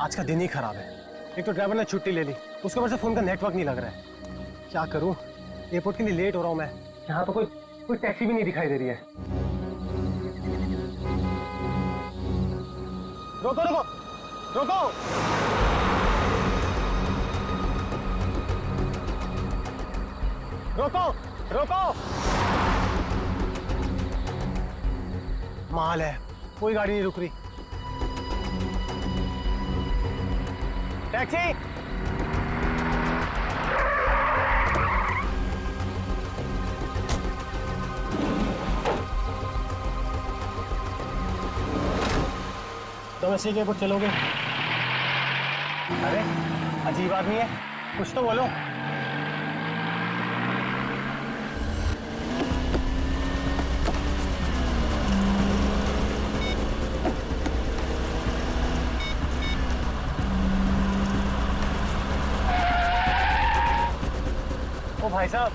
आज का दिन ही खराब है। एक तो ड्राइवर ने छुट्टी ले ली, उसके वजह से फोन का नेटवर्क नहीं लग रहा है। क्या करूं, एयरपोर्ट के लिए लेट हो रहा हूं मैं। यहाँ तो कोई टैक्सी भी नहीं दिखाई दे रही है। रोको रोको रोको। रोको रोको। माल है, कोई गाड़ी नहीं रुक रही। टैक्सी। डोमेस्टिक एयरपोर्ट चलोगे? अरे अजीब आदमी है, कुछ तो बोलो। ओ भाई साहब,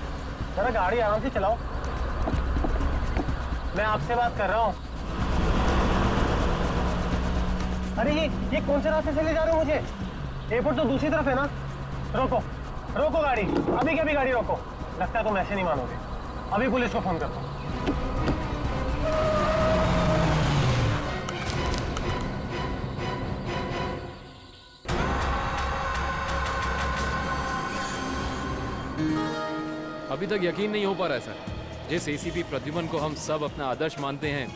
जरा गाड़ी आराम से चलाओ। मैं आपसे बात कर रहा हूँ। अरे ये कौन से रास्ते से ले जा रहे हो मुझे? एयरपोर्ट तो दूसरी तरफ है ना। रोको रोको गाड़ी, अभी के अभी गाड़ी रोको। लगता है तुम ऐसे नहीं मानोगे, अभी पुलिस को फोन करता हूँ। अभी तक यकीन नहीं हो पा रहा है सर। जिस एसीपी प्रद्युमन को हम सब अपना आदर्श मानते हैं,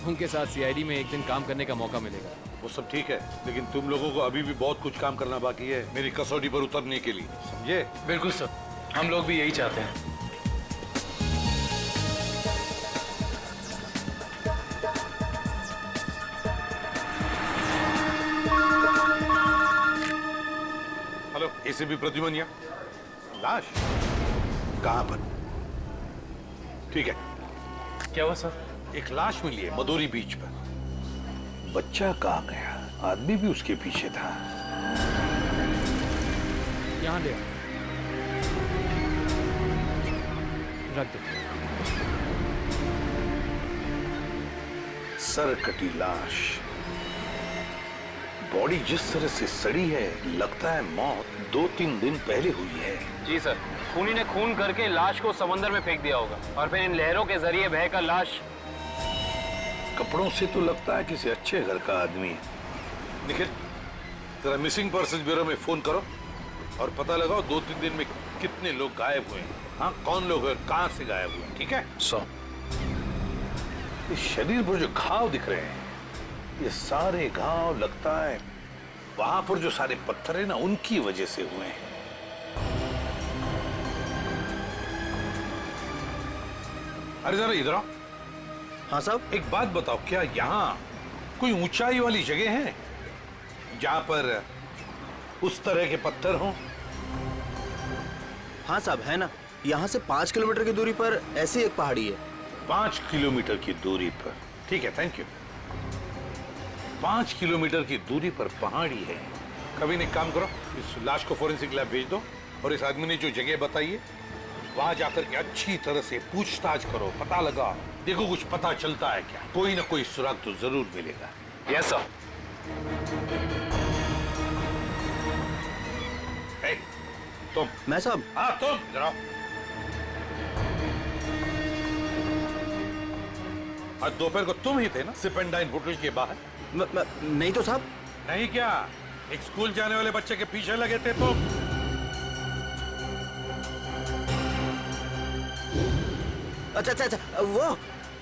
उनके साथ सीआईडी में एक दिन काम करने का मौका मिलेगा। वो सब ठीक है, लेकिन तुम लोगों को अभी भी बहुत कुछ काम करना बाकी है मेरी कसौटी पर उतरने के लिए, समझे? बिल्कुल सर, हम लोग भी यही चाहते हैं। हेलो, एसीपी प्रद्युमन यहाँ। लाश कहाँ पर? ठीक है। क्या हुआ सर? एक लाश मिली है मदोरी बीच पर। बच्चा कहाँ गया? आदमी भी उसके पीछे था। यहाँ ले रख दो। सर कटी लाश, बॉडी जिस तरह से सड़ी है, लगता है मौत 2-3 दिन पहले हुई है। जी सर, खूनी ने खून करके लाश को समंदर में फेंक दिया होगा और फिर इन लहरों के जरिए बहकर लाश। कपड़ों से तो लगता है किसी अच्छे घर का आदमी है। निखिल, जरा मिसिंग पर्सन ब्यूरो में फोन करो और पता लगाओ 2-3 दिन में कितने लोग गायब हुए हैं। हाँ, कौन लोग हैं, कहाँ से गायब हुए, ठीक है? इस शरीर पर जो घाव दिख रहे हैं, ये सारे घाव लगता है वहां पर जो सारे पत्थर है ना, उनकी वजह से हुए हैं। अरे जरा इधर आओ। हाँ साहब। एक बात बताओ, क्या यहाँ कोई ऊंचाई वाली जगह है जहां पर उस तरह के पत्थर हों? हाँ साहब, है ना। यहाँ से 5 किलोमीटर की दूरी पर ऐसी एक पहाड़ी है। 5 किलोमीटर की दूरी पर? ठीक है, थैंक यू। 5 किलोमीटर की दूरी पर पहाड़ी है। कभी एक काम करो, इस लाश को फोरेंसिक लैब भेज दो और इस आदमी ने जो जगह बताई है वहां जाकर के अच्छी तरह से पूछताछ करो, पता लगा, देखो कुछ पता चलता है क्या। कोई ना कोई सुराग तो जरूर मिलेगा। Yes sir. तुम। मैं साहब? हाँ तुम, जरा। आज दोपहर को तुम ही थे ना सिप एंड डाइन होटल के बाहर? नहीं तो साहब। नहीं क्या? एक स्कूल जाने वाले बच्चे के पीछे लगे थे तुम? अच्छा अच्छा अच्छा,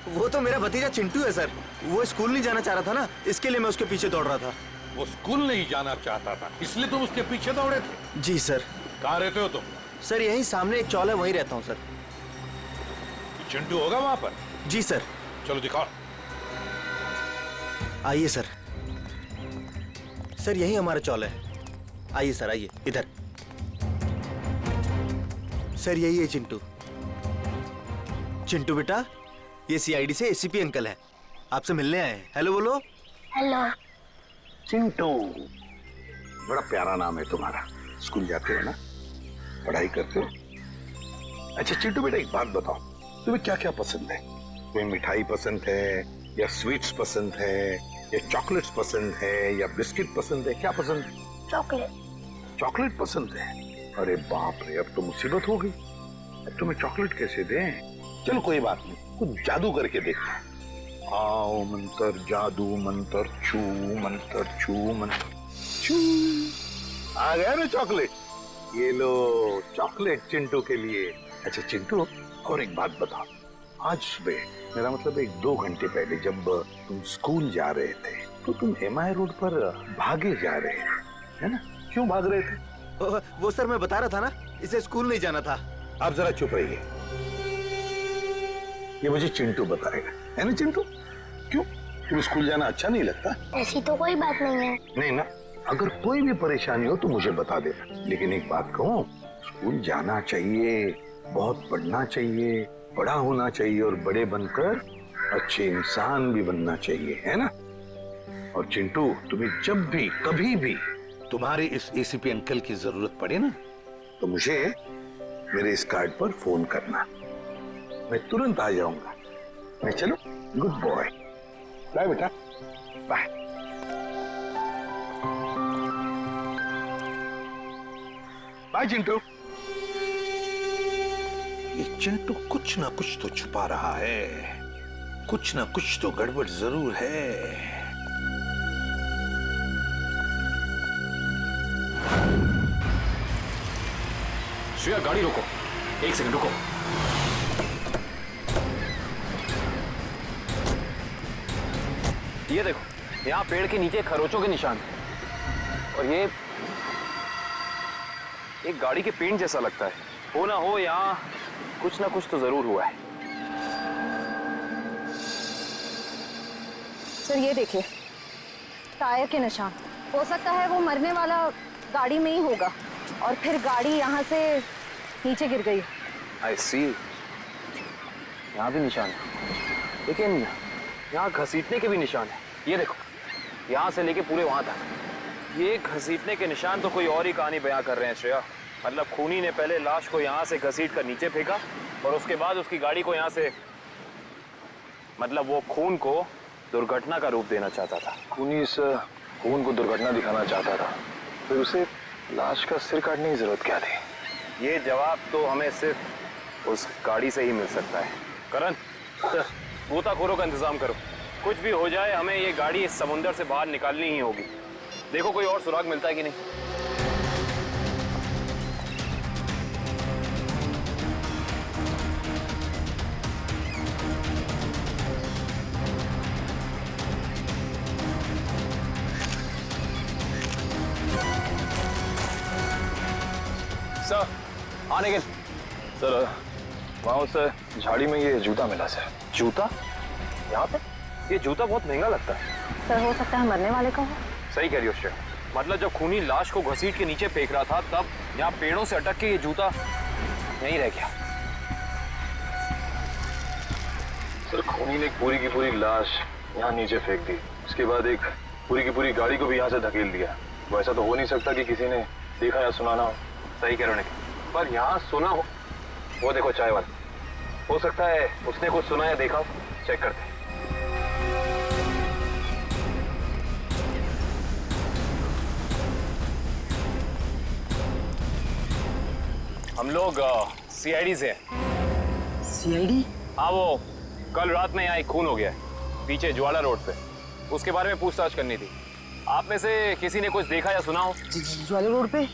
वो तो मेरा भतीजा चिंटू है सर। वो स्कूल नहीं जाना चाह रहा था ना, इसके लिए मैं उसके पीछे दौड़ रहा था। वो स्कूल नहीं जाना चाहता था, इसलिए तुम उसके पीछे दौड़े थे? जी सर। कहाँ रहते हो तुम? सर यहीं सामने एक चौल है, वहीं रहता हूँ सर। चिंटू होगा वहां पर? जी सर। चलो दिखाओ। आइए सर। सर यही हमारा चौल है। आइए सर, आइए इधर। सर यही है चिंटू। चिंटू बेटा, ये सीआईडी से एसीपी अंकल हैं, आपसे मिलने आए हैं। हेलो बोलो। हेलो। चिंटू, बड़ा प्यारा नाम है तुम्हारा। स्कूल जाते हो ना, पढ़ाई करते हो? अच्छा चिंटू बेटा, एक बात बताओ, तुम्हें क्या क्या पसंद है? तुम्हें मिठाई पसंद है या स्वीट्स पसंद है ये चॉकलेट्स पसंद है या बिस्किट पसंद है, क्या पसंद है? चॉकलेट। चॉकलेट पसंद है? अरे बाप रे, अब तो मुसीबत हो गई। अब तुम्हें चॉकलेट कैसे दें? चलो कोई बात नहीं, कुछ जादू करके देखते हैं। आओ मंत्र जादू मंत्र छू मंत्र छू मंत्र छू। आ गया ना चॉकलेट, ये लो चॉकलेट चिंटू के लिए। अच्छा चिंटू, और एक बात बताओ, आज सुबह मेरा मतलब 1-2 घंटे पहले जब तुम स्कूल जा रहे थे तो तुम MI रोड पर भागे जा रहे थे, है ना? क्यों भाग रहे थे? वो सर मैं बता रहा था ना, इसे स्कूल नहीं जाना था। आप जरा चुप रहिए, ये मुझे चिंटू बताएगा, है ना चिंटू? क्यों, तुम्हें स्कूल जाना अच्छा नहीं लगता? ऐसी तो कोई बात नहीं है। नहीं ना, अगर कोई भी परेशानी हो तो मुझे बता देना। लेकिन एक बात कहूँ, स्कूल जाना चाहिए, बहुत पढ़ना चाहिए, बड़ा होना चाहिए और बड़े बनकर अच्छे इंसान भी बनना चाहिए, है ना? और चिंटू, तुम्हें जब भी कभी भी तुम्हारे इस ACP अंकल की जरूरत पड़े ना, तो मुझे मेरे इस कार्ड पर फोन करना, मैं तुरंत आ जाऊंगा। मैं चलो, गुड बॉय, बाय बेटा, बाय। बाय चिंटू। ये चिंटू कुछ ना कुछ तो छुपा रहा है, कुछ ना कुछ तो गड़बड़ जरूर है। श्रेया गाड़ी रोको, 1 सेकंड रुको। ये देखो, यहाँ पेड़ के नीचे खरोचों के निशान हैं। और ये एक गाड़ी के पेंट जैसा लगता है। हो ना हो, यहाँ कुछ ना कुछ तो जरूर हुआ है। सर ये देखिए, टायर के निशान। हो सकता है वो मरने वाला गाड़ी में ही होगा और फिर गाड़ी यहाँ से नीचे गिर गई। आई सी, यहाँ भी निशान है, लेकिन यहाँ घसीटने के भी निशान है। ये देखो, यहाँ से लेके पूरे वहां तक ये घसीटने के निशान तो कोई और ही कहानी बयां कर रहे हैं श्रेया। मतलब खूनी ने पहले लाश को यहाँ से घसीट कर नीचे फेंका और उसके बाद उसकी गाड़ी को यहाँ से, मतलब वो खून को दुर्घटना का रूप देना चाहता था। खूनी इस खून को दुर्घटना दिखाना चाहता था, फिर उसे लाश का सिर काटने की जरूरत क्या थी? ये जवाब तो हमें सिर्फ उस गाड़ी से ही मिल सकता है। करण, गोताखोरों का इंतजाम करो। कुछ भी हो जाए, हमें ये गाड़ी इस समुंदर से बाहर निकालनी ही होगी। देखो कोई और सुराग मिलता है कि नहीं। सर, आने के सर वहाँ उस झाड़ी में ये जूता मिला सर। जूता यहाँ पे? ये जूता बहुत महंगा लगता है। सर हो सकता है मरने वाले का हो। सही कह रही हो श्रेया। मतलब जब खूनी लाश को घसीट के नीचे फेंक रहा था, तब यहाँ पेड़ों से अटक के ये जूता यहीं रह गया। सर खूनी ने एक पूरी की पूरी लाश यहाँ नीचे फेंक दी, उसके बाद एक पूरी की पूरी गाड़ी को भी यहाँ से धकेल दिया। वैसा तो हो नहीं सकता कि किसी ने देखा या सुना ना हो। सही कह रहे हो, पर यहाँ सुना हो। वो देखो चाय वाला, हो सकता है उसने कुछ सुना या देखा हो। चेक करते हैं। हम लोग CID से हैं। CID? हाँ, वो कल रात में यहाँ एक खून हो गया है पीछे ज्वाला रोड पे। उसके बारे में पूछताछ करनी थी। आप में से किसी ने कुछ देखा या सुना हो? ज्वाला रोड पे?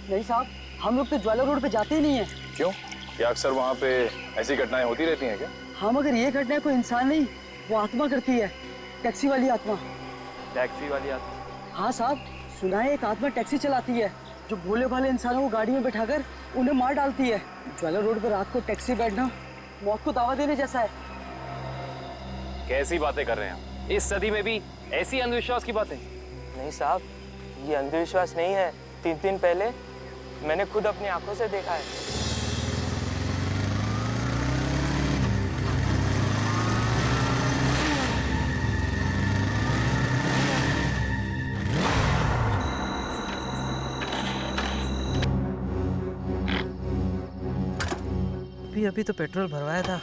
नहीं साहब, हम लोग तो ज्वाला रोड पे जाते ही नहीं है। क्यों? क्या अक्सर वहाँ पे ऐसी घटनाएं होती रहती हैं क्या? हाँ, मगर ये घटना कोई इंसान नहीं, वो आत्मा करती है। टैक्सी वाली आत्मा। टैक्सी वाली आत्मा? हाँ साहब, सुना है एक आत्मा टैक्सी चलाती है जो भोले भाले इंसानों को गाड़ी में बैठाकर उन्हें मार डालती है। ज्वाला रोड पर रात को टैक्सी बैठना मौत को दावा देने जैसा है। कैसी बातें कर रहे हैं? इस सदी में भी ऐसी अंधविश्वास की बातें? नहीं साहब, ये अंधविश्वास नहीं है। 3 दिन पहले मैंने खुद अपनी आंखों से देखा है। अभी तो पेट्रोल भरवाया था,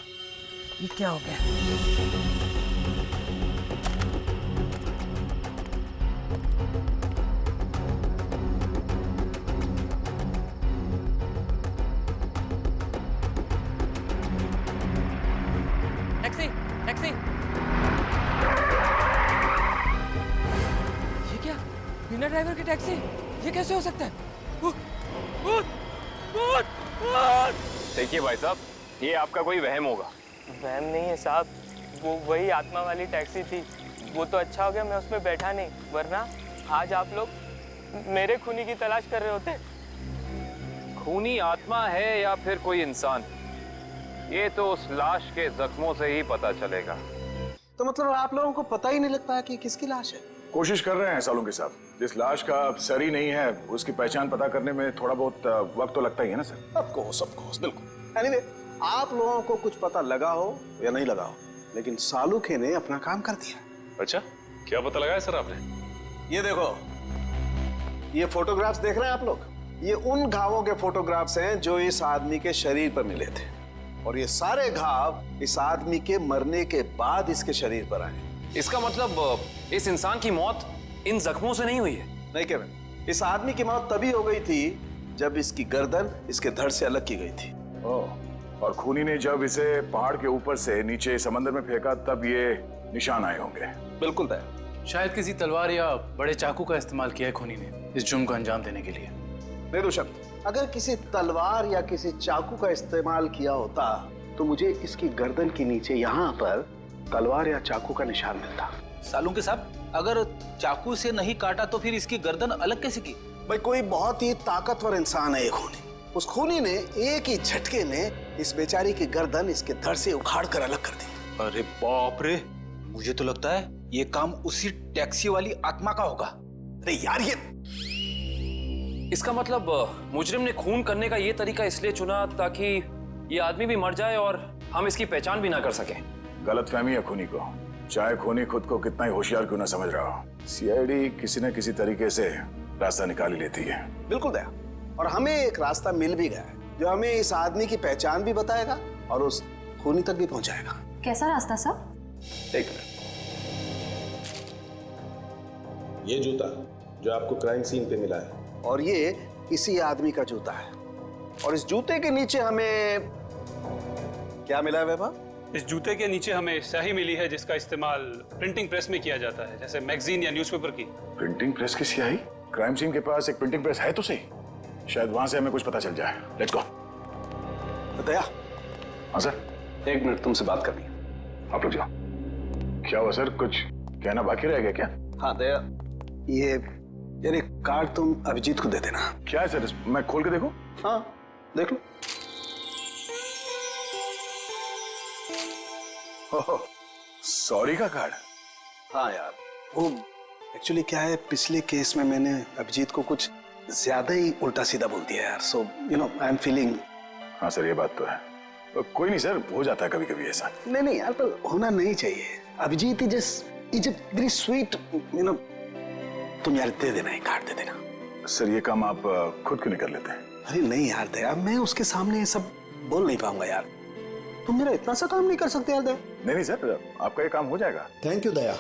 ये क्या हो गया? टैक्सी। ये क्या, बिना ड्राइवर की टैक्सी? ये कैसे हो सकता है? देखिए भाई साहब, ये आपका कोई वहम होगा। वहम नहीं है साहब, वो वही आत्मा वाली टैक्सी थी। वो तो अच्छा हो गया मैं उसमें बैठा नहीं, वरना आज आप लोग मेरे खूनी की तलाश कर रहे होते। खूनी आत्मा है या फिर कोई इंसान, ये तो उस लाश के जख्मों से ही पता चलेगा। तो मतलब आप लोगों को पता ही नहीं लगता है कि किसकी लाश है? कोशिश कर रहे हैं सालों के साथ। जिस लाश का सर ही नहीं है उसकी पहचान पता करने में थोड़ा बहुत वक्त तो लगता ही है ना सर। ऑफ कोर्स बिल्कुल। एनीवे, आप लोगों को कुछ पता लगा हो या नहीं लगा हो, लेकिन सालुखे ने अपना काम कर दिया। अच्छा, क्या पता लगाया सर आपने? ये देखो, ये फोटोग्राफ्स देख रहे हैं आप लोग? ये उन घावों के फोटोग्राफ्स हैं जो इस आदमी के शरीर पर मिले थे, और ये सारे घाव इस आदमी के मरने के बाद इसके शरीर पर आए। इसका मतलब इस इंसान की मौत इन जख्मों से नहीं हुई है? नहीं केविन, इस आदमी की मौत तभी हो गई थी जब इसकी गर्दन इसके धड़ से अलग की गई थी। और खूनी ने जब इसे पहाड़ के ऊपर से नीचे समंदर में फेंका तब ये निशान आए होंगे। बिल्कुल तय। शायद किसी तलवार या बड़े चाकू का इस्तेमाल किया है खूनी ने इस जुर्म को अंजाम देने के लिए। बेशक, अगर किसी तलवार या किसी चाकू का इस्तेमाल किया होता तो मुझे इसकी गर्दन के नीचे यहाँ पर तलवार या चाकू का निशान मिलता। सालुंके साहब, अगर चाकू से नहीं काटा तो फिर इसकी गर्दन अलग कैसे की? भाई, कोई बहुत ही ताकतवर इंसान है ये खूनी। उस खूनी ने एक ही झटके में इस बेचारी की गर्दन इसके धड़ से उखाड़ कर अलग कर दी। अरे बाप रे, मुझे तो लगता है ये काम उसी टैक्सी वाली आत्मा का होगा। अरे यार, ये इसका मतलब मुजरिम ने खून करने का ये तरीका इसलिए चुना ताकि ये आदमी भी मर जाए और हम इसकी पहचान भी ना कर सकें। गलतफहमी है खूनी को, चाहे खूनी खुद को कितना ही होशियार क्यों ना समझ रहा हो। सीआईडी किसी न किसी तरीके से रास्ता निकाल ही लेती है। बिल्कुल दया, और हमें एक रास्ता मिल भी गया है जो हमें इस आदमी की पहचान भी बताएगा और उस खूनी तक भी पहुंचाएगा। कैसा रास्ता सर? एक मिनट, ये जूता जो आपको क्राइम सीन पे मिला है, और ये इसी आदमी का जूता है, और इस जूते के नीचे हमें क्या मिला है वैभव? इस जूते के नीचे हमें स्याही मिली है जिसका इस्तेमाल प्रिंटिंग प्रेस में किया जाता है, जैसे मैगजीन या न्यूज़पेपर की। प्रिंटिंग प्रेस की स्याही? क्राइम सीन के पास एक प्रिंटिंग प्रेस है तो सही, शायद वहां से हमें कुछ पता चल जाए। Let's go. दया। हाँ सर। 1 मिनट तुमसे बात करनी है। आप लोग जाओ। क्या हुआ सर, कुछ कहना बाकी रह गया क्या? हाँ दया, ये यार एक कार्ड तुम अभिजीत को दे देना। क्या है सर, मैं खोल के देखूं? हाँ देख लो। सॉरी का कार्ड? हाँ यार, वो एक्चुअली क्या है, पिछले केस में मैंने अभिजीत को कुछ ज्यादा ही उल्टा सीधा बोल दिया यार। So you know, I am feeling. हाँ सर, ये बात तो है। तो कोई नहीं सर, हो जाता है कभी कभी ऐसा। नहीं यार, पर होना नहीं चाहिए। Abhijit is very sweet, you know. तुम यार दे देना, एक कार्ड दे देना। सर ये काम आप खुद क्यों नहीं कर लेते? अरे नहीं यार दया, मैं उसके सामने ये सब बोल नहीं पाऊंगा यार। तुम मेरा इतना सा काम नहीं कर सकते यार दया। नहीं सर, आपका ये काम हो जाएगा। थैंक यू दया।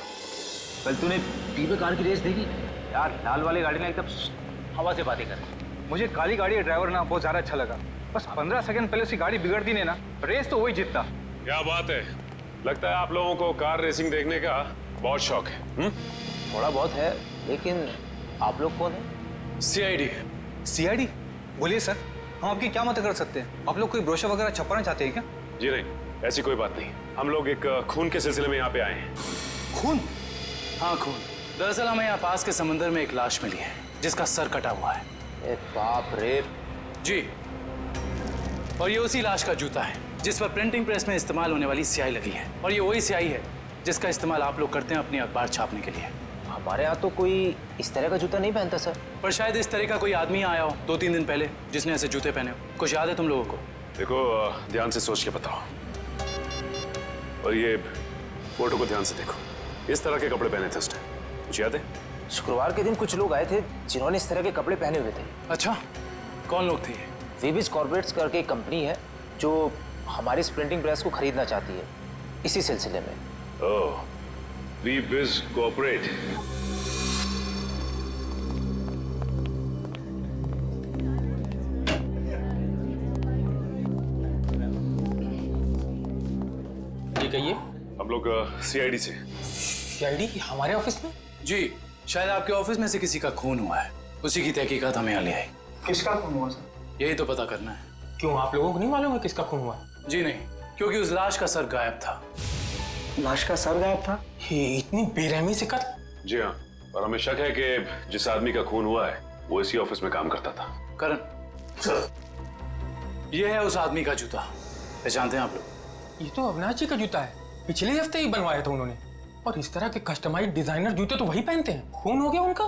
कल तूने टीवी कार की रेस देखी यार? लाल वाली गाड़ी ने एकदम हवा से बातें कर। मुझे काली गाड़ी का ड्राइवर ना बहुत ज्यादा अच्छा लगा। बस 15 सेकंड पहले उसकी गाड़ी बिगड़ती नहीं ना, रेस तो वही जीतता। क्या बात है, लगता है आप लोगों को कार रेसिंग देखने का बहुत शौक है। थोड़ा बहुत है, लेकिन आप लोग कौन है? सीआईडी। सीआईडी? बोलिए सर, हम आपकी क्या मदद कर सकते हैं? आप लोग कोई ब्रोशर वगैरह छपवाना चाहते हैं क्या? जी नहीं, ऐसी कोई बात नहीं। हम लोग एक खून के सिलसिले में यहाँ पे आए हैं। खून? हाँ खून। दरअसल हमें यहाँ पास के समंदर में एक लाश मिली है जिसका सर कटा हुआ है। बाप रे। जी, और ये उसी लाश का जूता है जिस पर प्रिंटिंग प्रेस में इस्तेमाल होने वाली स्याही लगी है, और ये वही स्याही है जिसका इस्तेमाल आप लोग करते हैं अपनी अखबार छापने के लिए। हमारे यहाँ तो कोई इस तरह का जूता नहीं पहनता सर। पर शायद इस तरह का कोई आदमी आया हो 2-3 दिन पहले जिसने ऐसे जूते पहने हो। कुछ याद है तुम लोगों को? देखो, ध्यान से सोच के बताओ, और ये फोटो को ध्यान से देखो। इस तरह के कपड़े पहने थे उसने, कुछ याद है? शुक्रवार के दिन कुछ लोग आए थे जिन्होंने इस तरह के कपड़े पहने हुए थे। अच्छा, कौन लोग थे? वीबिज कॉर्पोरेट्स करके एक कंपनी है जो हमारी इस प्रिंटिंग प्रेस को खरीदना चाहती है, इसी सिलसिले में। ओह, वीबिज कॉर्पोरेट। ये कहिए, हम लोग सीआईडी से। सीआईडी हमारे ऑफिस में? जी, शायद आपके ऑफिस में से किसी का खून हुआ है, उसी की तहकीकात हमें यहाँ ले आई। किसका खून हुआ सर? यही तो पता करना है। क्यों, आप लोगों को नहीं मालूम है किसका खून हुआ? जी नहीं, क्योंकि उस लाश का सर गायब था। लाश का सर गायब था? ये इतनी बेरहमी से कत्ल? जी हाँ, और हमें शक है कि जिस आदमी का खून हुआ है वो इसी ऑफिस में काम करता था। करण सर, ये है उस आदमी का जूता, पहचानते हैं आप लोग? ये तो अविनाश जी का जूता है, पिछले हफ्ते ही बनवाया था उन्होंने। और इस तरह के कस्टमाइज्ड डिजाइनर जूते तो वही पहनते हैं। खून हो गया उनका?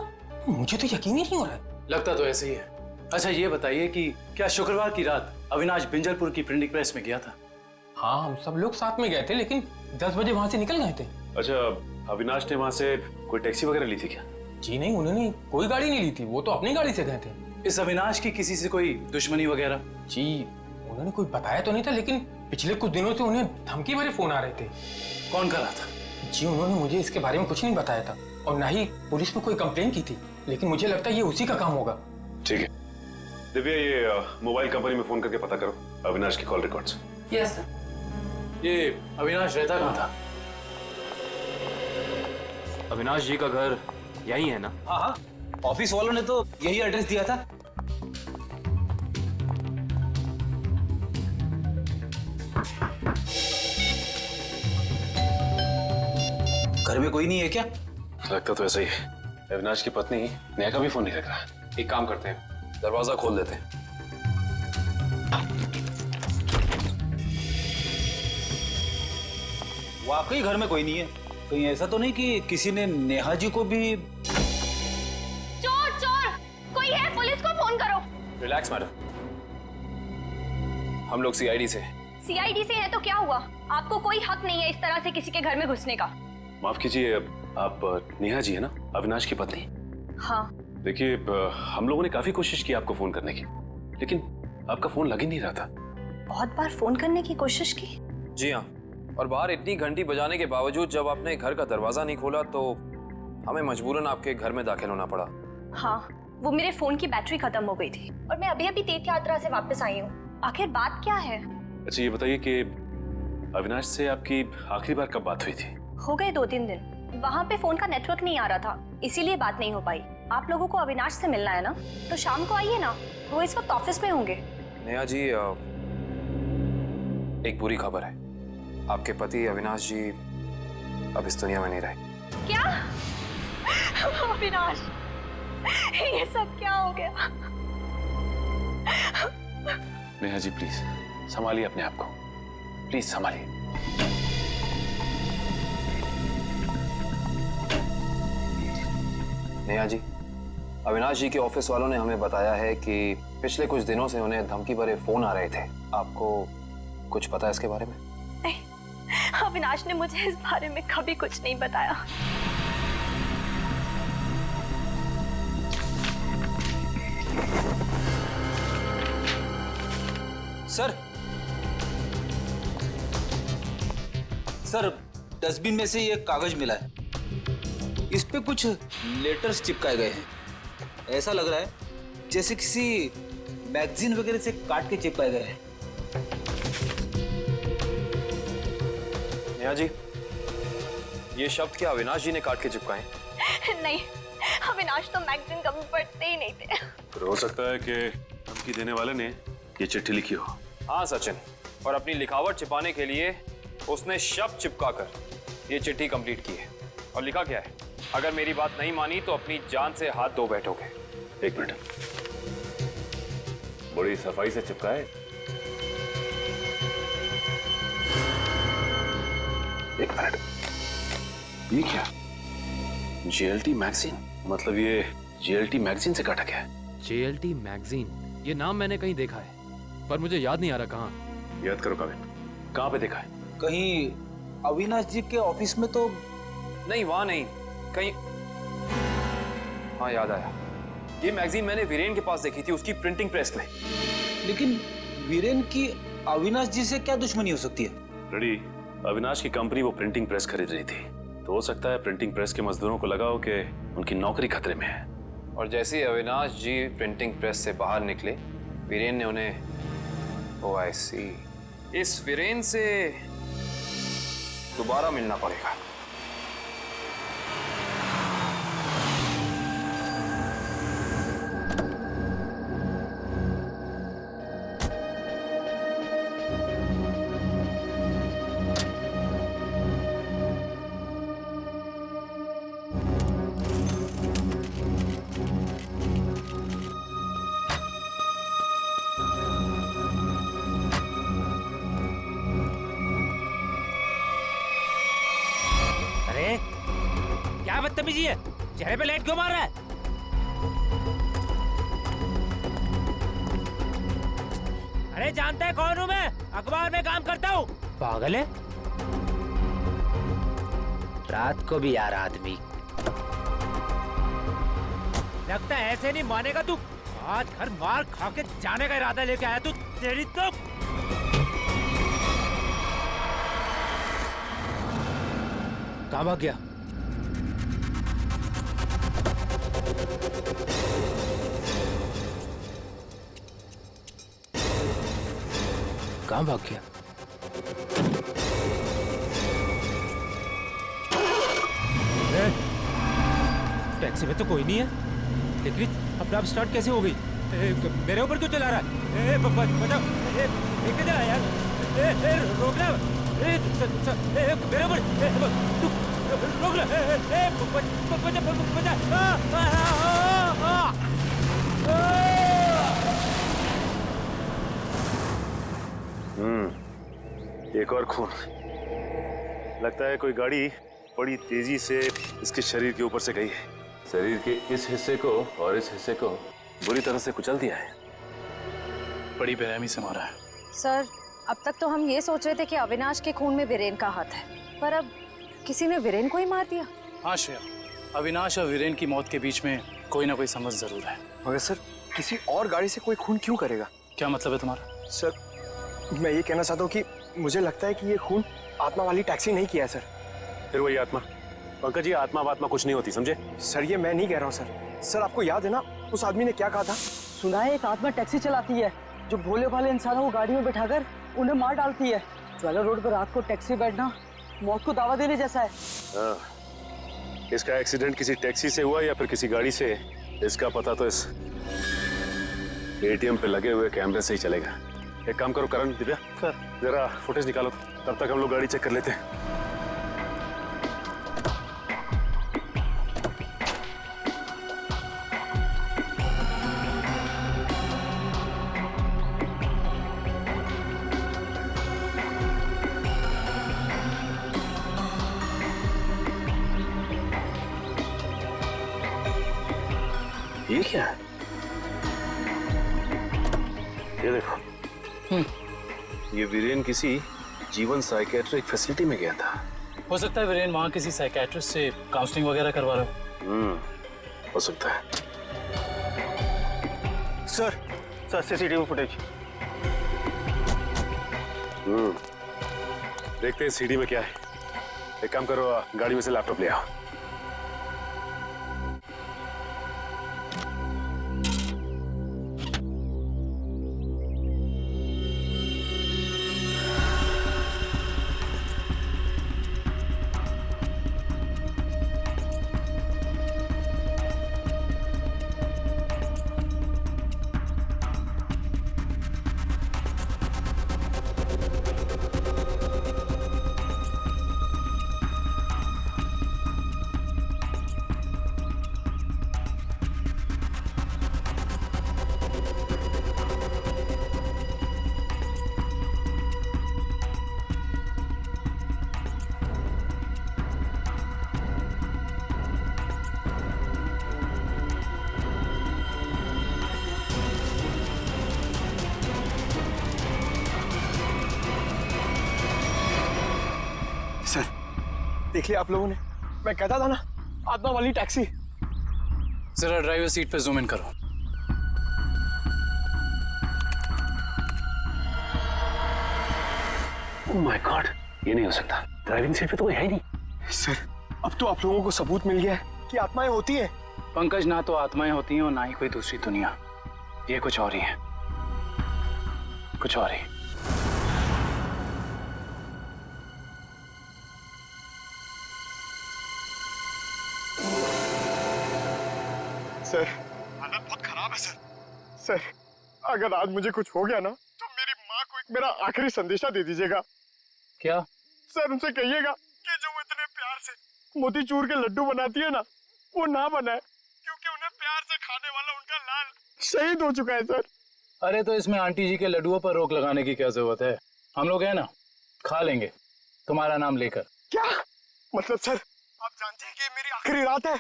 मुझे तो यकीन ही नहीं हो रहा है। लगता तो ऐसे ही है। अच्छा ये बताइए कि क्या शुक्रवार की रात अविनाश बिंजलपुर की प्रिंटिंग प्रेस में गया था? हाँ, हम सब लोग साथ में गए थे, लेकिन 10 बजे वहां से निकल गए थे। अच्छा, अविनाश ने वहां से कोई टैक्सी वगैरह ली थी क्या? जी नहीं, उन्होंने कोई गाड़ी नहीं ली थी, वो तो अपनी गाड़ी से गए थे। इस अविनाश की किसी से कोई दुश्मनी वगैरह? जी उन्होंने कोई बताया तो नहीं था, लेकिन पिछले कुछ दिनों से उन्हें धमकी भरे फोन आ रहे थे। कौन कर रहा था? जी उन्होंने मुझे इसके बारे में कुछ नहीं बताया था, और ना ही पुलिस में कोई कंप्लेन की थी, लेकिन मुझे लगता है ये उसी का काम होगा। ठीक है दिव्या, ये मोबाइल कंपनी में फोन करके पता करो अविनाश की कॉल रिकॉर्ड्स। Yes sir. ये अविनाश रहता कहाँ था? अविनाश जी का घर यही है ना? हाँ हाँ, ऑफिस वालों ने तो यही एड्रेस दिया था। घर में कोई नहीं है क्या? लगता तो ऐसा ही है। अविनाश की पत्नी नेहा का भी फोन नहीं लग रहा। एक काम करते हैं, दरवाजा खोल देते हैं। वाकई घर में कोई नहीं है। कहीं ऐसा तो नहीं कि किसी ने नेहा जी को भी? चोर चोर, कोई है, पुलिस को फोन करो। रिलैक्स मैडम, हम लोग सीआईडी से। सीआईडी से है तो क्या हुआ? आपको कोई हक नहीं है इस तरह से किसी के घर में घुसने का। माफ कीजिए, आप नेहा जी है ना, अविनाश की पत्नी? हाँ। देखिए, हम लोगों ने काफी कोशिश की आपको फोन करने की, लेकिन आपका फोन लग ही नहीं रहा था। बहुत बार फोन करने की कोशिश की? जी हाँ, और बाहर इतनी घंटी बजाने के बावजूद जब आपने घर का दरवाजा नहीं खोला तो हमें मजबूरन आपके घर में दाखिल होना पड़ा। हाँ, वो मेरे फोन की बैटरी खत्म हो गई थी और मैं अभी अभी तीर्थ यात्रा से वापस आई हूँ। आखिर बात क्या है? अच्छा ये बताइए कि अविनाश से आपकी आखिरी बार कब बात हुई थी? हो गए 2-3 दिन। वहाँ पे फोन का नेटवर्क नहीं आ रहा था, इसीलिए बात नहीं हो पाई। आप लोगों को अविनाश से मिलना है ना, तो शाम को आइए ना, वो इस वक्त ऑफिस में होंगे। नेहा जी, एक बुरी खबर है, आपके पति अविनाश जी अब इस दुनिया में नहीं रहे। क्या? अविनाश, ये सब क्या हो गया? नेहा जी प्लीज संभालिए अपने आप को, प्लीज संभालिए। नेहा जी, अविनाश जी के ऑफिस वालों ने हमें बताया है कि पिछले कुछ दिनों से उन्हें धमकी भरे फोन आ रहे थे। आपको कुछ पता है इसके बारे में? नहीं, अविनाश ने मुझे इस बारे में कभी कुछ नहीं बताया। सर, डस्टबिन में से ये कागज मिला है, इस पे कुछ लेटर्स चिपकाए गए हैं। ऐसा लग रहा है जैसे किसी मैगजीन वगैरह से काट के चिपकाए गए हैं। नेहा जी, ये शब्द क्या अविनाश जी ने काट के चिपकाए? नहीं, अविनाश तो मैगजीन कभी पढ़ते ही नहीं थे। फिर हो सकता है कि धमकी देने वाले ने ये चिट्ठी लिखी हो। हाँ सचिन, और अपनी लिखावट छिपाने के लिए उसने शब्द चिपकाकर ये चिट्ठी कंप्लीट की है। और लिखा क्या है? अगर मेरी बात नहीं मानी तो अपनी जान से हाथ धो बैठोगे। एक मिनट, बड़ी सफाई से चिपकाए। एक मिनट, ये क्या? JLT magazine? मतलब ये जेएलटी मैगजीन से काटा गया है? जेएलटी मैगजीन, ये नाम मैंने कहीं देखा है, पर मुझे याद नहीं आ रहा कहाँ। याद करो काविन, कहाँ पे देखा है? कहीं अविनाश जी के ऑफिस में तो नहीं, वहां नहीं, कहीं। हाँ याद आया, ये मैगजीन मैंने वीरेन के पास देखी थी, उसकी प्रिंटिंग प्रेस में। लेकिन वीरेन की अविनाश जी से क्या दुश्मनी हो सकती है? रेडी, अविनाश की कंपनी वो प्रिंटिंग प्रेस खरीद रही थी, तो हो सकता है प्रिंटिंग प्रेस के मजदूरों को लगा हो कि उनकी नौकरी खतरे में है। और जैसे ही अविनाश जी प्रिंटिंग प्रेस से बाहर निकले, वीरेन ने उन्हें, ओह आई सी, इस वीरेन से दोबारा मिलना पड़ेगा। अरे क्या बदतमीजी है, चेहरे पे लाइट क्यों मार रहा है? अरे जानता है कौन हूँ मैं? अखबार में काम करता हूँ। पागल है, रात को भी यार आदमी। लगता है ऐसे नहीं मानेगा तू। आज घर मार खा के जाने का इरादा लेके आया तू। तेरी तो कहाँ भाग गया? कहाँ भाग गया? टैक्सी में तो कोई नहीं है, लेकिन अपने आप स्टार्ट कैसे हो गई? मेरे ऊपर क्यों चला रहा है? बचाओ, लेके जा यार। रोकना, मेरे ऊपर तू रोक ले। एक और खून। लगता है कोई गाड़ी बड़ी तेजी से इसके शरीर के ऊपर से गई है। शरीर के इस हिस्से को और इस हिस्से को बुरी तरह से कुचल दिया है। बड़ी बेरहमी से मारा है। सर, अब तक तो हम ये सोच रहे थे कि अविनाश के खून में वीरेन का हाथ है, पर अब किसी ने वीरेन को ही मार दिया। हाँ श्रेया, अविनाश और वीरेन की मौत के बीच में कोई ना कोई समझ जरूर है। मगर सर, किसी और गाड़ी से कोई खून क्यों करेगा? क्या मतलब है तुम्हारा? सर, मैं ये कहना चाहता हूँ कि मुझे लगता है कि ये खून आत्मा वाली टैक्सी नहीं किया है सर। फिर वही आत्मा? पंकज, ये आत्मा वात्मा कुछ नहीं होती, समझे? सर, ये मैं नहीं कह रहा हूँ सर, आपको याद है ना उस आदमी ने क्या कहा था? सुना है एक आत्मा टैक्सी चलाती है जो भोले भाले इंसानों को गाड़ी में बैठाकर उन्हें मार डालती है। ज्वाला रोड पर रात को टैक्सी बैठना मौत को दावा देने जैसा है। हाँ, इसका एक्सीडेंट किसी टैक्सी से हुआ या फिर किसी गाड़ी से, इसका पता तो इस एटीएम पे लगे हुए कैमरे से ही चलेगा। एक काम करो करण, दिव्या सर, जरा फुटेज निकालो, तब तक हम लोग गाड़ी चेक कर लेते हैं। ये क्या है? ये देखो, ये वीरेन किसी जीवन साइकेट्रिक फैसिलिटी में गया था। हो सकता है वीरेन वहाँ किसी साइकेट्रिस्ट से काउंसलिंग वगैरह करवा रहे हो। हो सकता है। Sir, CCTV footage. देखते हैं सीडी में क्या है। एक काम करो, गाड़ी में से लैपटॉप ले आओ। सर, देख लिया आप लोगों ने? मैं कहता था ना, आत्मा वाली टैक्सी। जरा ड्राइवर सीट पे जूम इन करो। ओह माय गॉड, ये नहीं हो सकता। ड्राइविंग सीट पे तो कोई है ही नहीं। सर, अब तो आप लोगों को सबूत मिल गया है कि आत्माएं होती हैं। पंकज, ना तो आत्माएं होती हैं और ना ही कोई दूसरी दुनिया। ये कुछ और ही है, कुछ और ही। सर हालत बहुत खराब है सर। सर अगर आज मुझे कुछ हो गया ना तो मेरी माँ को एक मेरा आखिरी संदेशा दे दीजिएगा। क्या? सर उनसे कहिएगा कि जो वो इतने प्यार से मोतीचूर के लड्डू बनाती है ना वो ना बनाए, क्योंकि उन्हें प्यार से खाने वाला उनका लाल शहीद हो चुका है सर। अरे तो इसमें आंटी जी के लड्डुओं पर रोक लगाने की क्या जरूरत है? हम लोग है ना, खा लेंगे तुम्हारा नाम लेकर। क्या मतलब सर? आप जानते हैं कि ये मेरी आखिरी रात है।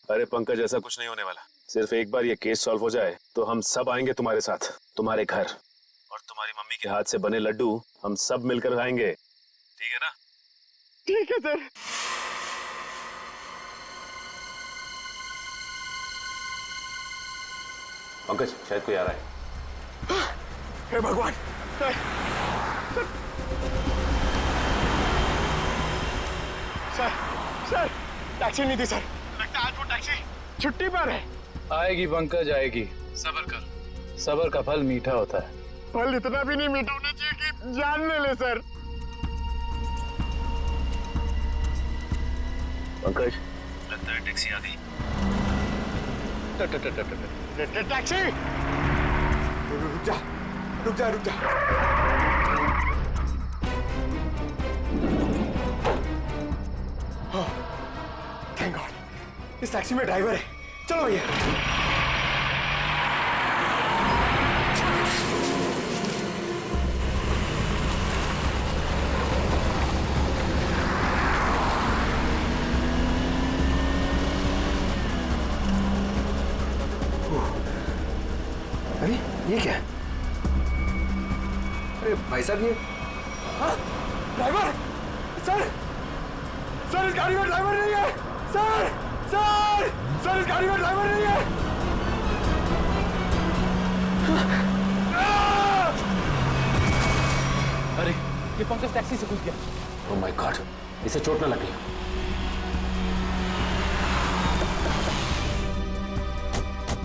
अरे पंकज, ऐसा कुछ नहीं होने वाला। सिर्फ एक बार ये केस सॉल्व हो जाए तो हम सब आएंगे तुम्हारे साथ, तुम्हारे घर, और तुम्हारी मम्मी के हाथ से बने लड्डू हम सब मिलकर खाएंगे। ठीक है ना? ठीक है सर। पंकज, शायद कोई आ रहा है। हे भगवान! सर सर टैक्सी नहीं थी सर। लगता है आज वो टैक्सी छुट्टी पर है। आएगी पंकज, आएगी। सब्र कर, सब्र का फल मीठा होता है। फल इतना भी नहीं मीठा होना चाहिए कि जान ले ले सर। पंकज, लगता है टैक्सी आ गई। टैक्सी! रुक जा रुक जा रुक जा। थैंक गॉड, इस टैक्सी में ड्राइवर है। चलो भैया। अरे ये क्या है? अरे भाई साहब ये ड्राइवर! सर सर इस गाड़ी में ड्राइवर नहीं है। सर सर सर इस गाड़ी में ड्राइवर नहीं है। अरे ये पंकज टैक्सी से कूद गया। ओह माय गॉड, इसे चोट न लगी।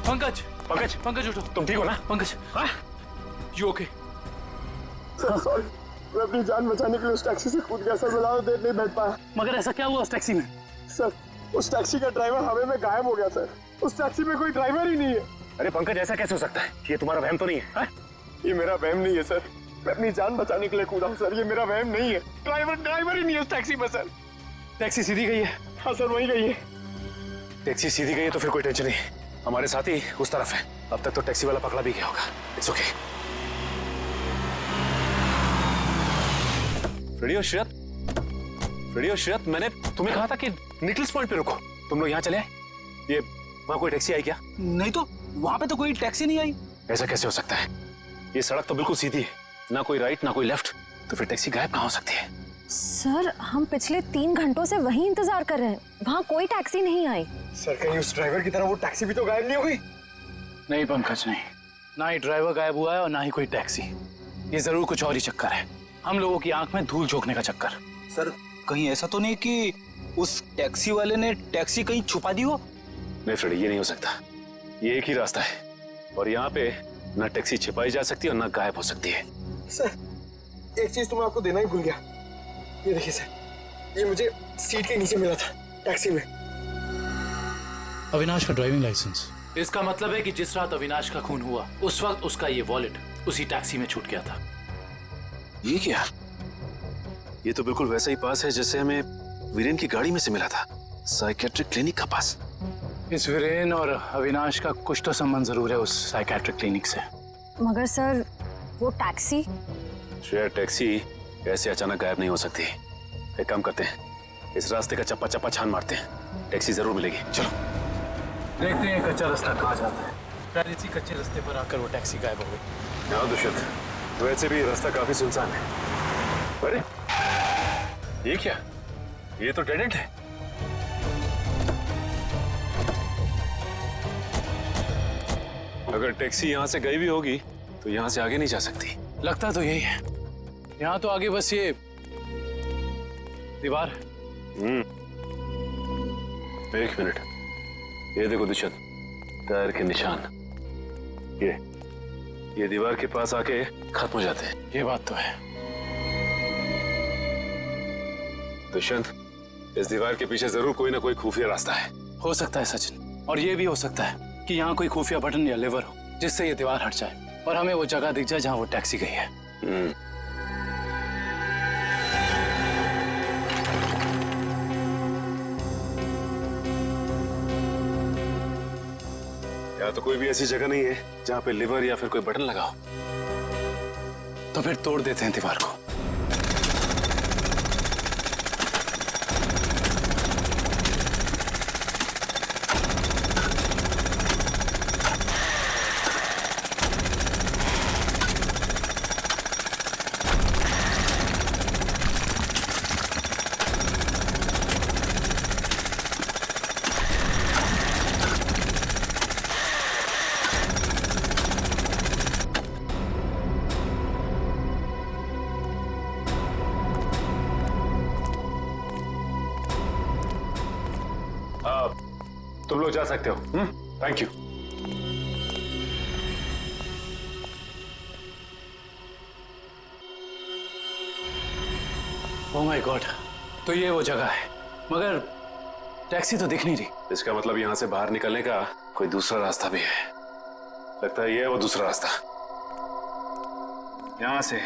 पंकज पंकज पंकज उठो। तुम ठीक हो ना? Pankaj, you okay? Sir sorry, मैं अपनी जान बचाने के लिए उस टैक्सी से कूद गया सर। मैं ज्यादा देर नहीं बैठ पाया। मगर ऐसा क्या हुआ उस टैक्सी में? सर उस टैक्सी का ड्राइवर हवा में गायब हो गया सर। उस टैक्सी में कोई ड्राइवर ही नहीं है। अरे पंकज, ऐसा कैसे हो सकता है? ये तुम्हारा वहम तो नहीं है? ये मेरा वहम नहीं है सर। मैं अपनी जान बचाने के लिए कूदा हूँ सर। ये मेरा वहम नहीं है। ड्राइवर ही नहीं है उस टैक्सी में सर। टैक्सी सीधी गई है? हाँ सर, वही गई है। टैक्सी सीधी गई है तो फिर कोई टेंशन नहीं। हमारे साथ ही उस तरफ है। अब तक तो टैक्सी वाला पकड़ा भी गया होगा। It's okay. रेडियो श्रेयत, मैंने तुम्हें कहा था कि निकल्स पॉइंट पे रुको। तुम लोग यहाँ चले आए? ये वहाँ कोई टैक्सी आई क्या? नहीं तो वहाँ पे तो कोई टैक्सी नहीं आई। ऐसा कैसे हो सकता है? ये सड़क तो बिल्कुल सीधी है, ना कोई राइट ना कोई लेफ्ट, तो फिर टैक्सी गायब कहाँ हो सकती है? सर हम पिछले 3 घंटों से वहीं इंतजार कर रहे हैं, वहाँ कोई टैक्सी नहीं आई। सर कहीं उस ड्राइवर की तरह वो टैक्सी भी तो गायब नहीं हुई? नहीं पंकज, नहीं, ना ही ड्राइवर गायब हुआ है और ना ही कोई टैक्सी। ये जरूर कुछ और ही चक्कर है, हम लोगों की आंख में धूल झोंकने का चक्कर। सर कहीं ऐसा तो नहीं कि उस टैक्सी वाले ने टैक्सी कहीं छुपा दी हो? नहीं फ्रेडी, ये नहीं हो सकता। ये एक ही रास्ता है और यहाँ पे ना टैक्सी छिपाई जा सकती है और ना गायब हो सकती है। सर एक चीज तो मैं आपको देना ही भूल गया। ये देखिए सर, ये मुझे सीट के नीचे मिला था टैक्सी में। अविनाश का ड्राइविंग लाइसेंस। इसका मतलब है कि जिस रात अविनाश का खून हुआ उस वक्त उसका ये वॉलेट उसी टैक्सी में छूट गया था। ये क्या? ये तो बिल्कुल वैसा ही पास है जैसे हमें वीरेन की गाड़ी में से मिला था, साइकेट्रिक क्लिनिक का पास। इस वीरेन और अविनाश का कुछ तो संबंध जरूर है उस साइकेट्रिक क्लिनिक से। मगर सर वो टैक्सी? शायद टैक्सी ऐसे अचानक गायब नहीं हो सकती। एक काम करते हैं, इस रास्ते का चप्पा चप्पा छान मारते हैं, टैक्सी जरूर मिलेगी। चलो देखते हैं कच्चा रास्ता कहाँ जाता है। शायद इसी कच्चे रास्ते पर आकर वो टैक्सी गायब हो गई। हाँ दुष्यंत, वैसे भी रास्ता काफी सुनसान है। अरे ये क्या? ये तो डेड एंड है। अगर टैक्सी यहाँ से गई भी होगी तो यहाँ से आगे नहीं जा सकती। लगता तो यही है, यहाँ तो आगे बस ये दीवार है। एक मिनट, ये देखो दुष्यंत, टायर के निशान। ये दीवार के पास आके खत्म हो जाते हैं। ये बात तो है। दुष्यंत, इस दीवार के पीछे जरूर कोई ना कोई खुफिया रास्ता है। हो सकता है सचिन, और ये भी हो सकता है कि यहाँ कोई खुफिया बटन या लेवर हो जिससे ये दीवार हट जाए और हमें वो जगह दिख जाए जहाँ वो टैक्सी गई है। यहाँ तो कोई भी ऐसी जगह नहीं है जहाँ पे लिवर या फिर कोई बटन लगा हो। तो फिर तोड़ देते हैं दीवार को। तुम लोग जा सकते हो। Thank you. Oh my God, तो ये वो जगह है, मगर टैक्सी तो दिख नहीं रही। इसका मतलब यहाँ से बाहर निकलने का कोई दूसरा रास्ता भी है। लगता है ये है वो दूसरा रास्ता। यहाँ से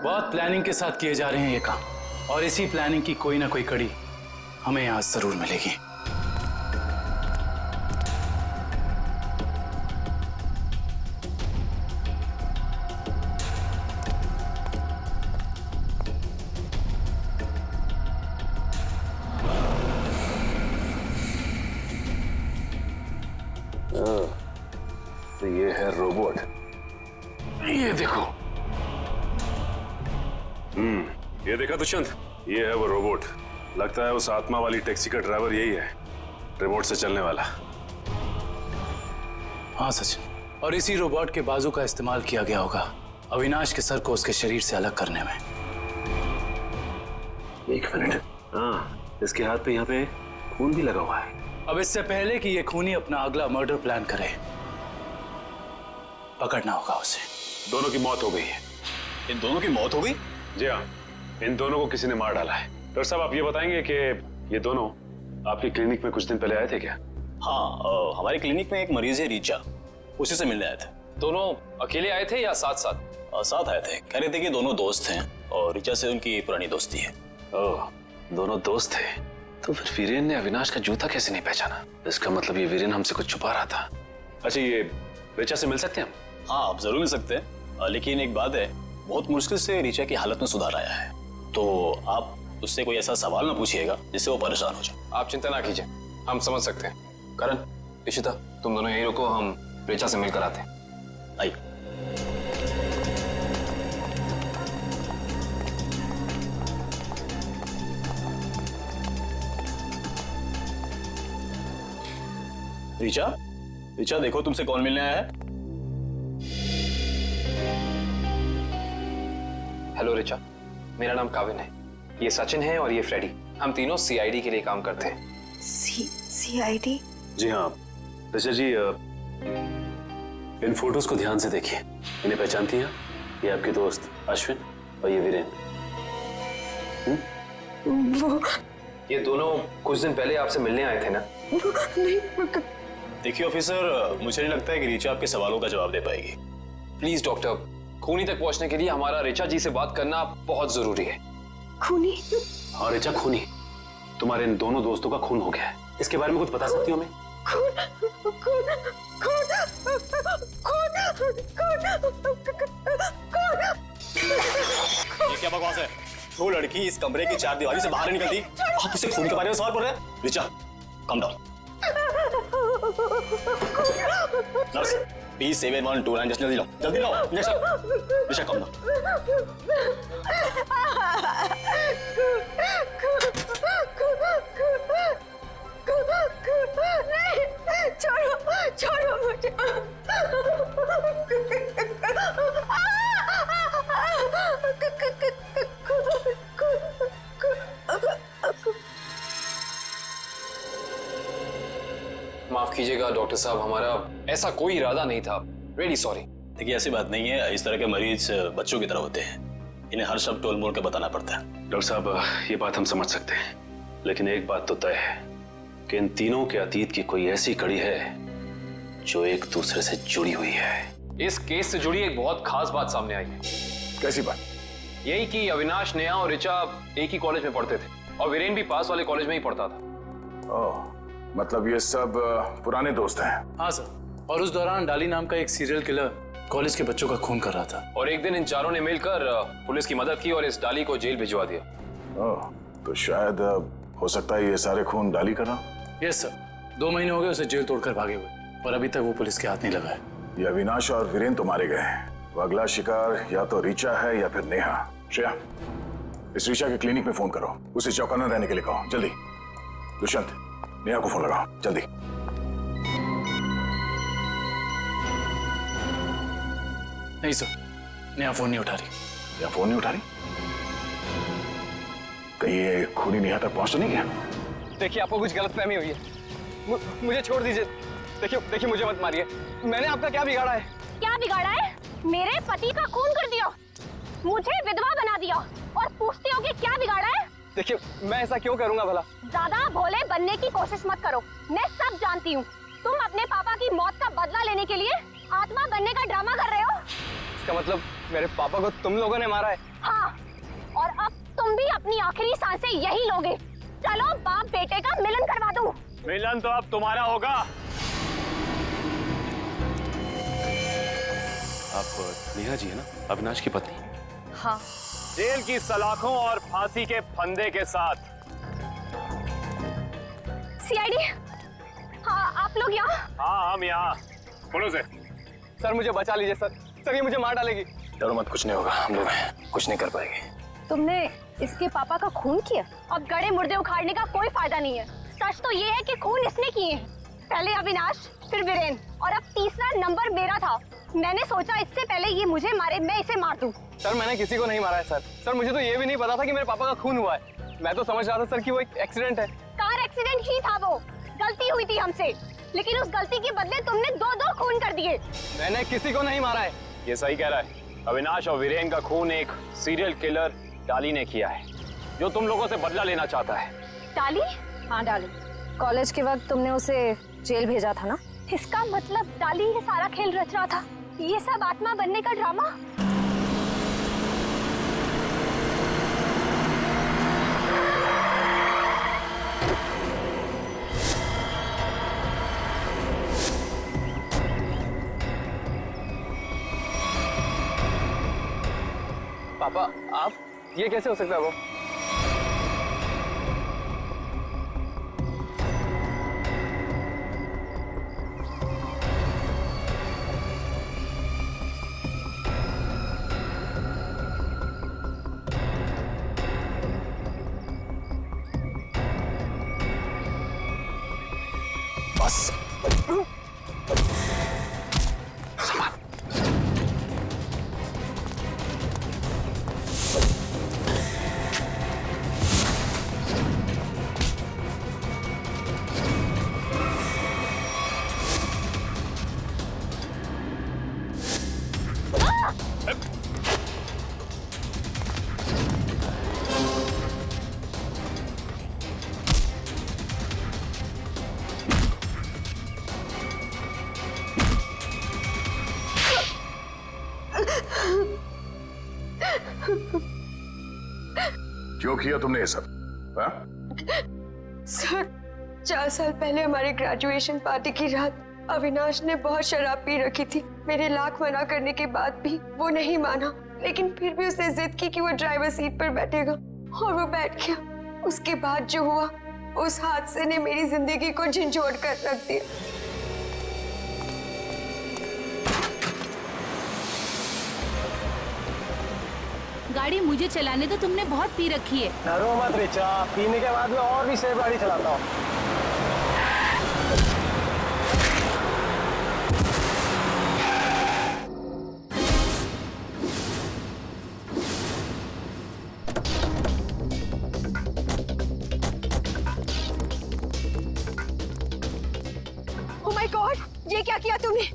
बहुत प्लानिंग के साथ किए जा रहे हैं ये काम, और इसी प्लानिंग की कोई ना कोई कड़ी हमें यहाँ जरूर मिलेगी। तो ये है रोबोट। ये देखो। ये देखा दुष्यंत, ये है वो रोबोट। लगता है उस आत्मा वाली टैक्सी का ड्राइवर यही है, रिमोट से चलने वाला। हाँ सचिन, और इसी रोबोट के बाजू का इस्तेमाल किया गया होगा अविनाश के सर को उसके शरीर से अलग करने में। एक मिनट, हाँ, इसके हाथ पे यहाँ पे खून भी लगा हुआ है। अब इससे पहले कि ये खूनी अपना अगला मर्डर प्लान करे, पकड़ना होगा उसे। दोनों की मौत हो गई है। इन दोनों की मौत हो गई? जी हाँ, इन दोनों को किसी ने मार डाला है। डॉक्टर साहब, आप ये बताएंगे कि ये दोनों आपकी क्लिनिक में कुछ दिन पहले आए थे क्या? हाँ, हमारी क्लिनिक में एक मरीज है रीचा, उसी से मिलने आए थे। दोनों अकेले आए थे या साथ साथ? साथ आए थे। कह रहे थे कि दोनों दोस्त हैं और रीचा से उनकी पुरानी दोस्ती है। ओह, दोनों दोस्त थे। तो फिर वीरेन ने अविनाश का जूता कैसे नहीं पहचाना? इसका मतलब ये वीरेन हमसे कुछ छुपा रहा था। अच्छा, ये रीचा से मिल सकते हैं हम? हाँ, आप जरूर मिल सकते हैं, लेकिन एक बात है, बहुत मुश्किल से रीचा की हालत में सुधार आया है, तो आप उससे कोई ऐसा सवाल ना पूछिएगा जिससे वो परेशान हो जाए। आप चिंता ना कीजिए, हम समझ सकते हैं। करण, इशिता, तुम दोनों यही रुको, हम रीचा से मिलकर आते हैं। आइए। रीचा, रीचा देखो तुमसे कौन मिलने आया है। हेलो रीचा, मेरा नाम काविन है, ये सचिन है और ये फ्रेडी। हम तीनों सीआईडी के लिए काम करते हैं। सीआईडी? जी हाँ ऋचा जी, इन फोटोज को ध्यान से देखिए। इन्हें पहचानती हैं? ये आपके दोस्त अश्विन और ये वीरेन। वो ये दोनों कुछ दिन पहले आपसे मिलने आए थे ना? नहीं। देखिए ऑफिसर, मुझे नहीं लगता है कि रीचा आपके सवालों का जवाब दे पाएगी। प्लीज डॉक्टर, खूनी तक पहुंचने के लिए हमारा रीचा जी से बात करना बहुत जरूरी है। खूनी? हाँ ऋचा, खूनी। तुम्हारे इन दोनों दोस्तों का खून हो गया है। इसके बारे में कुछ बता सकती हो हमें? ये क्या बकवास है? वो लड़की इस कमरे की चार दीवारी से बाहर नहीं निकलती, आप उसे खून के बारे में सवाल कर रहे हैं? Richa, come down. Nurse, P7129 injection जल्दी लो, जल्दी लो इंजेक्शन। Richa, come down. छोड़ो, छोड़ो मुझे। माफ कीजिएगा डॉक्टर साहब, हमारा ऐसा कोई इरादा नहीं था। Really sorry. देखिए ऐसी बात नहीं है, इस तरह के मरीज बच्चों की तरह होते हैं, इन्हें हर शब्द टोल मोल के बताना पड़ता है। डॉक्टर साहब, ये बात हम समझ सकते हैं, लेकिन एक बात तो तय है कि इन तीनों के अतीत की कोई ऐसी कड़ी है जो एक दूसरे से जुड़ी हुई है। इस केस से जुड़ी एक बहुत खास बात सामने आई है। कैसी बात? यही कि अविनाश, नेहा और ऋचा एक ही कॉलेज में पढ़ते थे और वीरेन भी पास वाले कॉलेज में ही पढ़ता था। ओह, मतलब ये सब पुराने दोस्त हैं। हाँ सर, और उस दौरान डाली नाम का एक सीरियल किलर कॉलेज के बच्चों का खून कर रहा था। और एक दिन इन चारों ने मिलकर पुलिस की मदद की और इस डाली को जेल भिजवा दिया। ओह, तो शायद हो सकता है ये सारे खून डाली कर रहा। यस सर, 2 महीने हो गए उसे जेल तोड़कर भागे हुए और अभी तक वो पुलिस के हाथ नहीं लगा है। ये अविनाश और वीरेन तो मारे गए हैं, वो अगला शिकार या तो ऋचा है या फिर नेहा। श्रेया, इस ऋचा के क्लिनिक में फोन करो, उसे चौकन्ना रहने के लिए कहो, जल्दी। दुष्यंत, नेहा को फोन लगाओ, जल्दी। नहीं सर, नेहा फोन नहीं उठा रही। नेहा फोन नहीं उठा रही? कहीं ये खूनी नेहा तक पहुंच तो नहीं गया? देखिए, आपको कुछ गलतफहमी हुई है। मुझे छोड़ दीजिए। देखिए मुझे मत मारिए। मैंने आपका क्या बिगाड़ा है? क्या बिगाड़ा है? मेरे पति का खून कर दिया, मुझे विधवा बना दिया और पूछते हो कि क्या बिगाड़ा है? देखिए, मैं ऐसा क्यों करूंगा भला? ज्यादा भोले बनने की कोशिश मत करो, मैं सब जानती हूँ। तुम अपने पापा की मौत का बदला लेने के लिए आत्मा बनने का ड्रामा कर रहे हो। इसका मतलब मेरे पापा को तुम लोगों ने मारा है? हाँ, और अब तुम भी अपनी आखिरी सांसें यही लोगे। चलो बाप बेटे का मिलन करवा दूं। मिलन तो अब तुम्हारा होगा। आप नेहा जी है ना, अविनाश की पत्नी? हाँ। जेल की सलाखों और फांसी के फंदे के साथ। सीआईडी, हाँ आप लोग यहाँ? हाँ, हम यहाँ। बोलो से। सर मुझे बचा लीजिए सर। सर ये मुझे मार डालेगी। डरो मत, कुछ नहीं होगा, हम लोग कुछ नहीं कर पाएंगे। तुमने इसके पापा का खून किया? अब गड़े मुर्दे उखाड़ने का कोई फायदा नहीं है। सच तो ये है कि खून इसने किए हैं। पहले अविनाश, फिर वीरेन और अब तीसरा नंबर मेरा था। मैंने सोचा इससे पहले ये मुझे मारे, मैं इसे मार दूं। सर मैंने किसी को नहीं मारा है सर। सर मुझे तो ये भी नहीं पता था कि मेरे पापा का खून हुआ है। मैं तो समझ रहा था सर कि वो एक एक्सीडेंट है। कार एक्सीडेंट ही था, वो गलती हुई थी हमसे, लेकिन उस गलती के बदले तुमने 2-2 खून कर दिए। मैंने किसी को नहीं मारा है। ये सही कह रहा है। अविनाश और वीरेन का खून एक सीरियल किलर डाली ने किया है, जो तुम लोगों से बदला लेना चाहता है। डाली? हाँ डाली। कॉलेज के वक्त तुमने उसे जेल भेजा था ना? इसका मतलब डाली ये सारा खेल रच रहा था। ये सब आत्मा बनने का ड्रामा। पापा, आप ये कैसे हो सकता है? वो बस क्यों किया तुमने ये सब? हाँ? सर, 4 साल पहले हमारी ग्रेजुएशन पार्टी की रात अविनाश ने बहुत शराब पी रखी थी। मेरे लाख मना करने के बाद भी वो नहीं माना, लेकिन फिर भी उसने जिद की कि वो ड्राइवर सीट पर बैठेगा और वो बैठ गया। उसके बाद जो हुआ, उस हादसे ने मेरी जिंदगी को झंझोड़ कर रख दिया। गाड़ी मुझे चलाने तो तुमने बहुत पी रखी है। डरो मत ऋचा, पीने के बाद मैं और भी सेफ गाड़ी चलाता हूँ। ओह माय गॉड, ये क्या किया तुमने?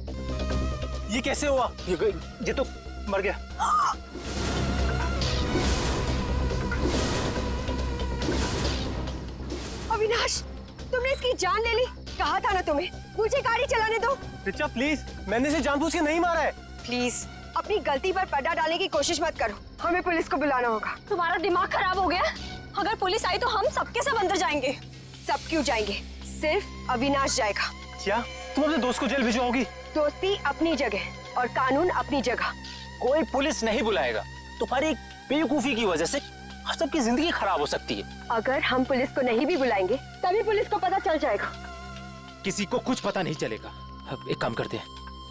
ये कैसे हुआ? ये तो मर गया। अविनाश, तुमने इसकी जान ले ली। कहा था ना तुम्हें, मुझे गाड़ी चलाने दो। रिचा प्लीज, मैंने इसे जानबूझ के नहीं मारा है। प्लीज अपनी गलती पर पर्दा डालने की कोशिश मत करो। हमें पुलिस को बुलाना होगा। तुम्हारा दिमाग खराब हो गया? अगर पुलिस आई तो हम सबके सब अंदर जाएंगे। सब क्यों जाएंगे? सिर्फ अविनाश जाएगा। क्या तुम अपने दोस्त को जेल भिजवाओगी? दोस्ती अपनी जगह और कानून अपनी जगह। कोई पुलिस नहीं बुलाएगा। तुम्हारी बेवकूफी की वजह से सबकी जिंदगी खराब हो सकती है। अगर हम पुलिस को नहीं भी बुलाएंगे तभी पुलिस को पता चल जाएगा। किसी को कुछ पता नहीं चलेगा। अब एक काम करते हैं,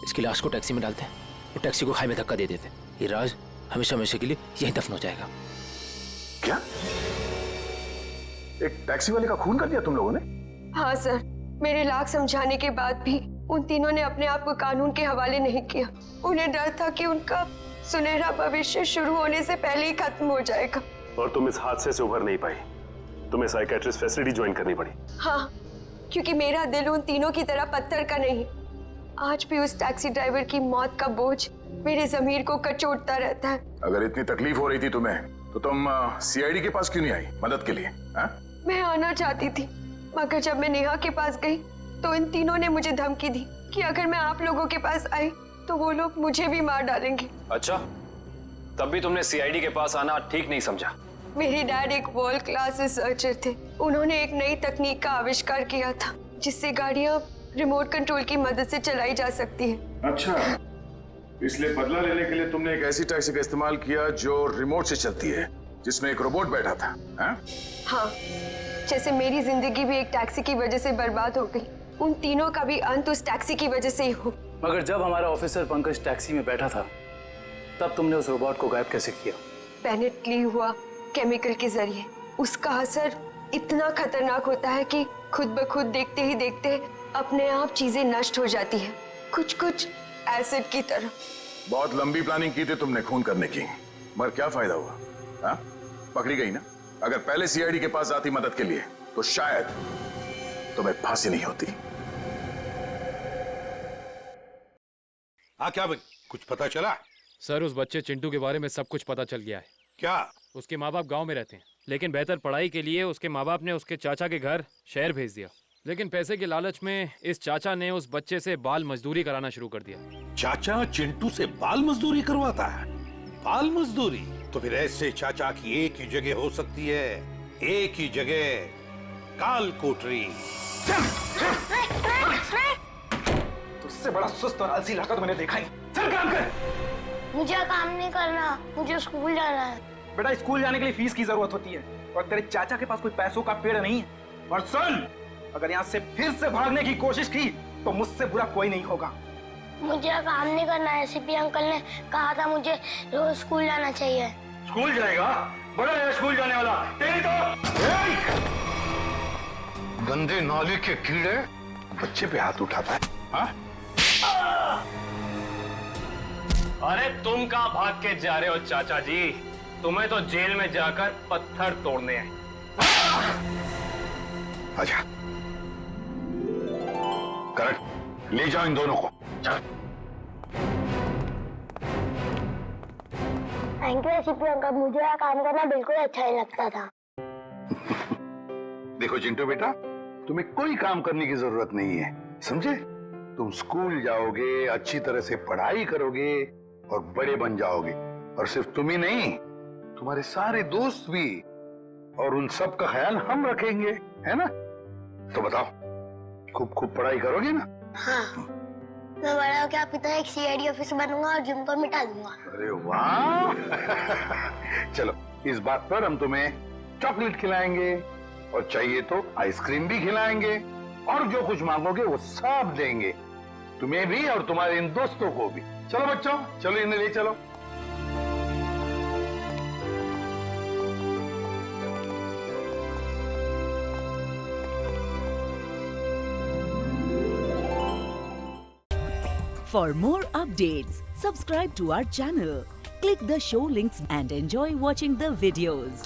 इसकी लाश को टैक्सी में डालते हैं और टैक्सी को खाई में धक्का दे देते हैं। ये राज हमेशा हमेशा के लिए यहीं दफन हो जाएगा। क्या? एक टैक्सी वाले का खून कर दिया तुम लोगों ने? हाँ सर, मेरे लाख समझाने के बाद भी उन तीनों ने अपने आप को कानून के हवाले नहीं किया। उन्हें डर था कि उनका सुनहरा भविष्य शुरू होने से पहले ही खत्म हो जाएगा। और तुम इस हादसे से उभर नहीं पाई, तुम्हें साइकेट्रिस्ट फैसिलिटी ज्वाइन करनी पड़ी। हाँ, क्योंकि मेरा दिल उन तीनों की तरह पत्थर का नहीं। आज भी उस टैक्सी ड्राइवर की मौत का बोझ मेरे जमीर को कचोटता रहता है। अगर इतनी तकलीफ हो रही थी तुम्हें तो तुम सीआईडी के पास क्यों नहीं आई मदद के लिए? मैं आना चाहती थी, मगर जब मैं नेहा के पास गई तो इन तीनों ने मुझे धमकी दी कि अगर मैं आप लोगों के पास आई तो वो लोग मुझे भी मार डालेंगे। अच्छा, तब भी तुमने सीआईडी के पास आना ठीक नहीं समझा? मेरे डैड एक वर्ल्ड क्लास रिसर्चर थे। उन्होंने एक नई तकनीक का आविष्कार किया था जिससे गाड़ियां रिमोट कंट्रोल की मदद से चलाई जा सकती है। अच्छा, इसलिए बदला लेने के लिए तुमने एक ऐसी टैक्सी का इस्तेमाल किया जो रिमोट से चलती है, जिसमें एक रोबोट बैठा था। हाँ, जैसे मेरी जिंदगी भी एक टैक्सी की वजह से बर्बाद हो गई, उन तीनों का भी अंत उस टैक्सी की वजह से ही हो। मगर जब हमारा ऑफिसर पंकज टैक्सी में बैठा था तब तुमने उस रोबोट को गायब कैसे किया? पेनेट ली हुआ केमिकल के जरिए। उसका असर इतना खतरनाक होता है कि खुद ब खुद देखते ही देखते अपने आप चीजें नष्ट हो जाती है, कुछ कुछ एसिड की तरह। बहुत लंबी प्लानिंग की थी तुमने खून करने की, मगर क्या फायदा हुआ? हाँ? पकड़ी गई ना। अगर पहले सीआईडी के पास आती मदद के लिए तो शायद तुम्हें फांसी नहीं होती। हाँ क्या भाई, कुछ पता चला? सर, उस बच्चे चिंटू के बारे में सब कुछ पता चल गया है। क्या? उसके माँ बाप गांव में रहते हैं, लेकिन बेहतर पढ़ाई के लिए उसके माँ बाप ने उसके चाचा के घर शहर भेज दिया। लेकिन पैसे के लालच में इस चाचा ने उस बच्चे से बाल मजदूरी कराना शुरू कर दिया। चाचा चिंटू से बाल मजदूरी करवाता है? बाल मजदूरी? तो फिर ऐसे चाचा की एक ही जगह हो सकती है, एक ही जगह, काल कोठरी। तुझसे बड़ा सुस्त और आलसी लड़का तो मैंने देखा ही। चल काम कर। मुझे काम नहीं करना, मुझे स्कूल जाना है। बेटा, स्कूल जाने के लिए फीस की जरूरत होती है और तेरे चाचा के पास कोई पैसों का पेड़ नहीं है। और सुन, अगर यहाँ से फिर से भागने की कोशिश की तो मुझसे बुरा कोई नहीं होगा। मुझे काम नहीं करना है। सीपी अंकल ने कहा था मुझे रोज स्कूल जाना चाहिए। स्कूल जाएगा? बड़ा है स्कूल जाने वाला। तेरी तो गंदे नाले के कीड़े बच्चे पे हाथ उठाता है। हाँ? अरे तुम कहाँ भाग के जा रहे हो चाचा जी? तुम्हें तो जेल में जाकर पत्थर तोड़ने हैं। आजा, करण, ले जाओ इन दोनों को। थैंक यू सीपी अंकल, मुझे यहाँ काम करना बिल्कुल अच्छा नहीं लगता था। देखो चिंटू बेटा, तुम्हें कोई काम करने की जरूरत नहीं है, समझे? तुम स्कूल जाओगे, अच्छी तरह से पढ़ाई करोगे और बड़े बन जाओगे। और सिर्फ तुम ही नहीं, तुम्हारे सारे दोस्त भी, और उन सब का ख्याल हम रखेंगे, है ना? तो बताओ, खूब खूब पढ़ाई करोगे ना? हाँ, मैं बड़ा होकर आपकी तरह एक सीआईडी ऑफिसर बनूंगा और जिम को मिटा दूंगा। अरे वाह! चलो, इस बात पर हम तुम्हें चॉकलेट खिलाएंगे और चाहिए तो आइसक्रीम भी खिलाएंगे, और जो कुछ मांगोगे वो सब देंगे, तुम्हें भी और तुम्हारे इन दोस्तों को भी। चलो बच्चों, चलो इन्हें ले चलो। For more updates, subscribe to our channel, click the show links and enjoy watching the videos.